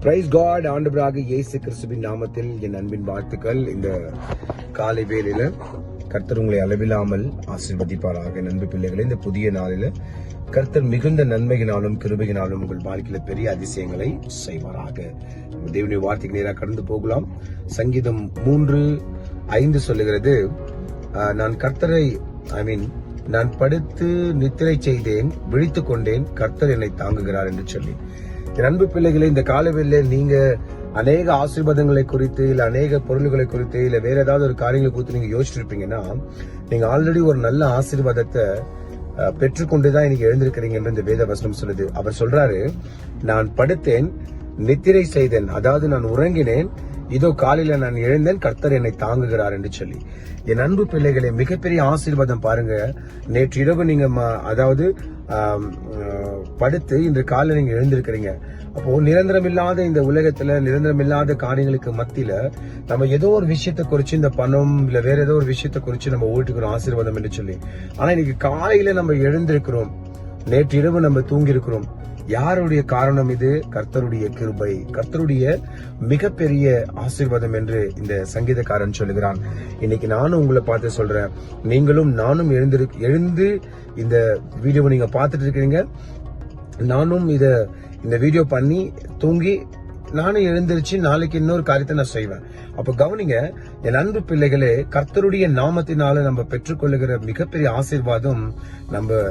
Price God. ஆண்டவராக இயேசு கிறிஸ்துவின் நாமத்தில் என் அன்பின் வாழ்த்துக்கள். இந்த காலை வேளையில கர்த்தர் உங்களை அளவில்லாமல் ஆசீர்வதிப்பாராக. நண்பு பிள்ளைகளை, இந்த புதிய நாளில கர்த்தர் மிகுந்த நன்மையினாலும் கிருபையினாலும் உங்கள் வாழ்க்கையில பெரிய அதிசயங்களை செய்வாராக. தேவனுடைய வார்த்தைக்கு நேராக கடந்து போகலாம். சங்கீதம் 3:5 சொல்லுகிறது, நான் கர்த்தரை நான் படுத்து நித்திரை செய்தேன், விழித்துக் கொண்டேன், கர்த்தர் என்னை தாங்குகிறார் என்று சொல்லி. என் அன்பு பிள்ளைகளை, இந்த காலவெளியில நீங்க அநேக ஆசீர்வாதங்களை குறித்து இல்ல அநேக பொருள்களை குறித்து இல்ல வேற ஏதாவது ஒரு காரியங்களை குறித்து நீங்க யோசிச்சு இருப்பீங்கன்னா, நீங்க ஆல்ரெடி ஒரு நல்ல ஆசீர்வாதத்தை பெற்றுக்கொண்டுதான் இன்னைக்கு எழுந்திருக்கிறீங்க என்று இந்த வேத வசனம் சொல்லுது. அவர் சொல்றாரு, நான் படுத்தேன், நித்திரை செய்தேன், அதாவது நான் உறங்கினேன், இதோ காலையில நான் எழுந்தேன், கர்த்தர் என்னை தாங்குகிறார் என்று சொல்லி. என் அன்பு பிள்ளைகளே, மிகப்பெரிய ஆசீர்வாதம் பாருங்க. நேற்று இரவு நீங்க அதாவது படுத்து இன்று காலையில நீங்க எழுந்திருக்கிறீங்க. அப்போ நிரந்தரம் இல்லாத இந்த உலகத்துல நிரந்தரம் இல்லாத காரியங்களுக்கு மத்தியில நம்ம ஏதோ ஒரு விஷயத்தை குறிச்சு, இந்த பணம் இல்ல வேற ஏதோ ஒரு விஷயத்தை குறிச்சு நம்ம ஓட்டுக்கிறோம் ஆசீர்வாதம் என்று சொல்லி. ஆனா இன்னைக்கு காலையில நம்ம எழுந்திருக்கிறோம், நேற்று இரவு நம்ம தூங்கி இருக்கிறோம். யாருடைய காரணம்? இது கர்த்தருடைய கிருபை, கர்த்தருடைய மிகப்பெரிய ஆசீர்வாதம் என்று இந்த சங்கீதக்காரன் சொல்லுகிறான். இன்னைக்கு நானும் உங்களை பார்த்து சொல்றேன், நீங்களும் நானும் எழுந்து இந்த வீடியோவை நீங்க பார்த்துட்டு இருக்கிறீங்க. நானும் இந்த வீடியோ பண்ணி தூங்கி நானும் எழுந்திருச்சு நாளைக்கு இன்னொரு காரியத்தை நான் செய்வேன். அப்ப கவனிங்க என் அன்பு பிள்ளைகளே, கர்த்தருடைய நாமத்தினால நம்ம பெற்றுக்கொள்ளுகிற மிகப்பெரிய ஆசீர்வாதம், நம்ம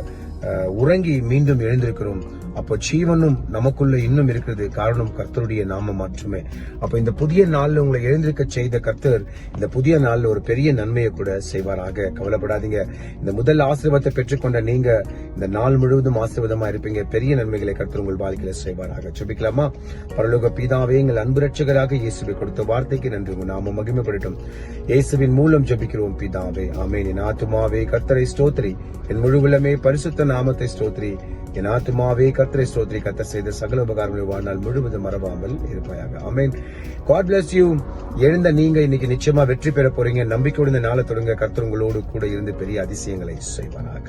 உறங்கி மீண்டும் எழுந்திருக்கிறோம். அப்போ ஜீவனும் நமக்குள்ள இன்னும் இருக்கிறது. காரணம் கர்த்தருடைய நாமம் மட்டுமே. அப்ப இந்த புதிய நாள்ல உங்களை எழுந்திருக்க செய்த கர்த்தர் இந்த புதிய நாள்ல ஒரு பெரிய நன்மையை கூட செய்வாராக. கவலைப்படாதீங்க. இந்த முதல் ஆசீர்வாதத்தை பெற்றுக்கொண்ட நீங்க இந்த நாள் முழுவதும் ஆசீர்வாதமா இருப்பீங்க. பெரிய நன்மைகளை கர்த்தர் உங்கள் வாழ்க்கையில செய்வாராக. ஜெபிக்கலாமா? பரலோக பிதாவே, எங்கள் அன்பு ரட்சகராக இயேசுவை கொடுத்த வார்த்தைக்கு நன்றி. உங்க நாமம் மகிமைப்படட்டும். இயேசுவின் மூலம் ஜெபிக்கிறோம் பிதாவே, ஆமென். என் ஆத்துமாவே கர்த்தரை ஸ்தோத்திரி, என் முழுவலமே பரிசுத்த நாமத்தை ஸ்தோத்திரி. என் ஆத்துமாவே கர்த்தரை ஸ்தோத்திரி, கர்த்தர் செய்த சகல உபகாரங்களை வாழ்நாள் முழுவதும் மறவாமல் இருப்பாயாக. ஆமென். God bless you. எழுந்த நீங்க இன்னைக்கு நிச்சயமா வெற்றி பெற போறீங்க. நம்பிக்கையோடு இந்த நாளை தொடங்க. கர்த்தர் உங்களோடு கூட இருந்து பெரிய அதிசயங்களை செய்வாராக.